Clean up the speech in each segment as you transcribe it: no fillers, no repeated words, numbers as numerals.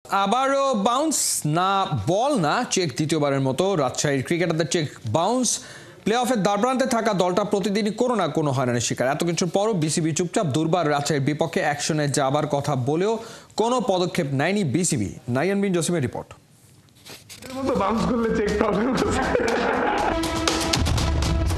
আবারও বাউন্স না বল না চেক দ্বিতীয়বারের মতো রাজশাহীর ক্রিকেটারদের চেক বাউন্স প্লে অফের দ্বারপ্রান্তে থাকা দলটা প্রতিদিনই কোনো না কোনো হয়রানির শিকার। এত কিছুর পরও বিসিবি চুপচাপ দুর্বার রাজশাহীর বিপক্ষে অ্যাকশনে যাবার কথা বলেও কোনো পদক্ষেপ নেয়নি বিসিবি। নাইয়ান বিন জসিমের রিপোর্ট।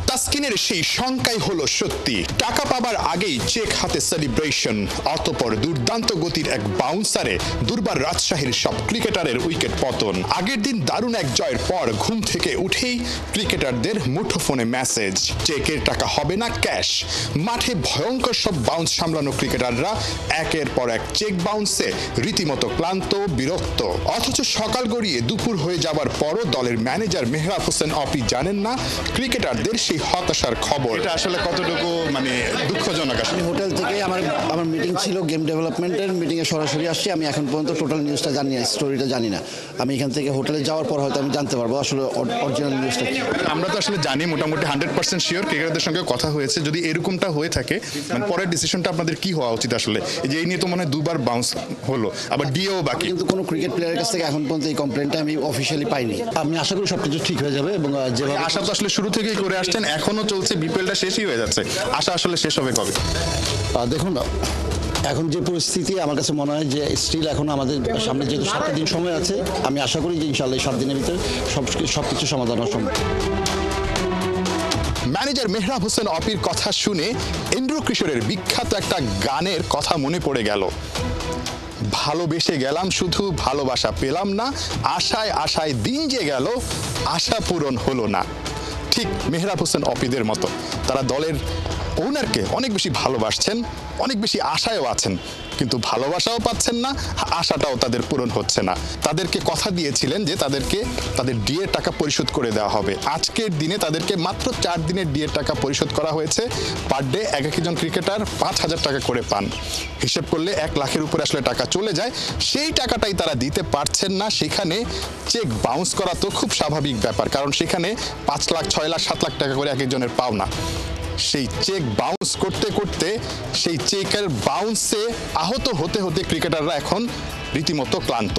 তাসকিনের সেই শঙ্কাই হলো সত্যি। টাকা পাবার আগেই চেক হাতে সেলিব্রেশন, অতঃপর দুর্দান্ত গতির এক বাউন্সারে দুর্বার রাজশাহীর সব ক্রিকেটারের উইকেট পতন। আগের দিন দারুণ এক জয়ের পর ঘুম থেকে উঠেই ক্রিকেটারদের মুঠোফোনে মেসেজ, চেকের টাকা হবে না ক্যাশ। মাঠে ভয়ঙ্কর সব বাউন্স সামলানো ক্রিকেটাররা একের পর এক চেক বাউন্সে রীতিমতো ক্লান্ত, বিরক্ত। অথচ সকাল গড়িয়ে দুপুর হয়ে যাবার পরও দলের ম্যানেজার মেহরাব হোসেন অপি জানেন না ক্রিকেটারদের সেই হতাশার খবর। এটা আসলে কতটুকু দুঃখজনক। আসলে হোটেল থেকে আমার মিটিং ছিল, গেম ডেভেলপমেন্টের মিটিংয়ে সরাসরি আসছি। আমি এখন পর্যন্ত টোটাল নিউজটা জানি না, স্টোরিটা জানি না। আমি এখান থেকে হোটেলে যাওয়ার পর হয়তো আমি জানতে পারবো আসলে অরিজিনাল নিউজটা কি। আমরা তো আসলে জানি মোটামুটি 100% শিওর ক্রিকেটারদের সঙ্গে কথা হয়েছে। যদি এরকমটা হয়ে থাকে পরের ডিসিশনটা আপনাদের কি হওয়া উচিত আসলে? যে এই নিয়ে তো মনে হয় দুবার বাউন্স হলো, আবার ডিও বাকি। কিন্তু কোনো ক্রিকেট প্লেয়ারের কাছ থেকে এখন পর্যন্ত এই কমপ্লেনটা আমি অফিসিয়ালি পাইনি। আমি আশা করি সবকিছু ঠিক হয়ে যাবে এবং যেভাবে আশা তো আসলে শুরু থেকেই করে আসছেন, এখনো চলছে, বিপিএলটা শেষই হয়ে যাচ্ছে। আশা আসলে শেষ হবে কবে? দেখুন, এখন যে পরিস্থিতি আমার কাছে মনে হয় যে স্টিল এখন আমাদের সামনে যেহেতু 7 দিন সময় আছে, আমি আশা করি যে ইনশাআল্লাহ 7 দিনের ভিতরে সবকিছু সমাধান হওয়া সম্ভব। ম্যানেজার মেহরাব হোসেন অপির কথা শুনে ইন্দ্র কিশোরের বিখ্যাত একটা গানের কথা মনে পড়ে গেল। ভালোবেসে গেলাম শুধু ভালোবাসা পেলাম না, আশায় আশায় দিন যে গেল আশা পূরণ হলো না। ঠিক মেহরাব হোসেন অপিদের মতো তারা দলের ওনারকে অনেক বেশি ভালোবাসছেন, অনেক বেশি আশায়ও আছেন, কিন্তু ভালোবাসাও পাচ্ছেন না, আশাটাও তাদের পূরণ হচ্ছে না। তাদেরকে কথা দিয়েছিলেন যে তাদের ডিএর টাকা পরিশোধ করে দেওয়া হবে। আজকের দিনে তাদেরকে মাত্র 4 দিনের ডিএর টাকা পরিশোধ করা হয়েছে। পার ডে এক একজন ক্রিকেটার 5,000 টাকা করে পান। হিসেব করলে 1 লাখের উপরে আসলে টাকা চলে যায়। সেই টাকাটাই তারা দিতে পারছেন না। সেখানে চেক বাউন্স করা তো খুব স্বাভাবিক ব্যাপার, কারণ সেখানে 5 লাখ, 6 লাখ, 7 লাখ টাকা করে এক একজনের পাওনা। সেই চেক বাউন্স করতে করতে সেই চেকের বাউন্সে আহত হতে হতে ক্রিকেটাররা এখন রীতিমতো ক্লান্ত।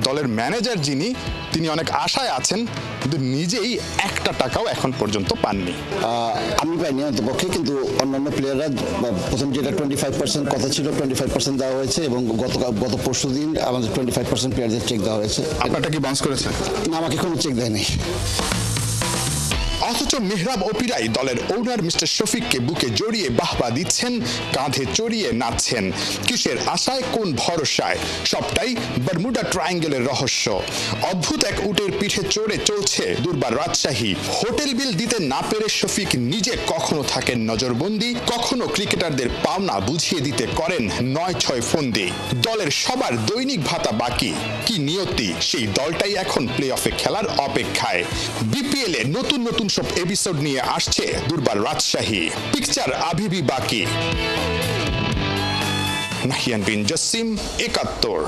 দলের ম্যানেজার যিনি, তিনি অনেক আশায় আছেন, কিন্তু নিজেই একটা টাকাও এখন পর্যন্ত পাননি। আমি পাইনি অন্তপক্ষে, কিন্তু অন্যান্য প্লেয়াররা প্রথম যেটা 25% কথা ছিল 25% দেওয়া হয়েছে এবং গত পরশু দিন আমাদের 25% প্লেয়ারদের চেক দেওয়া হয়েছে। আপনারটা কি বাউন্স করেছে? না, আমাকে কোনো চেক দেয়নি। অথচ মেহরাব অপিরাই দলের ওনার মিস্টার শফিককে বুকে জড়িয়ে বাহবা দিচ্ছেন, কাঁধে চড়িয়ে নাচছেন। কিসের আশায়, কোন ভরসায়? সবটাই বারমুডা ট্রায়াঙ্গেলের রহস্য। অদ্ভুত এক উটের পিঠে চড়ে চলছে দুর্বার রাজশাহী। হোটেল বিল দিতে না পেরে শফিক নিজে কখনো থাকেন নজরবন্দি, কখনো ক্রিকেটারদের পাওনা বুঝিয়ে দিতে করেন 9-6 ফন্দি। দলের সবার দৈনিক ভাতা বাকি। কি নিয়তি, সেই দলটাই এখন প্লে অফে খেলার অপেক্ষায়। বিপিএল এ নতুন নতুন সব এপিসোড নিয়ে আসছে দুর্বার রাজশাহী। পিকচার আভিবি বাকি। নাহিয়ান বিন জসিম, 71।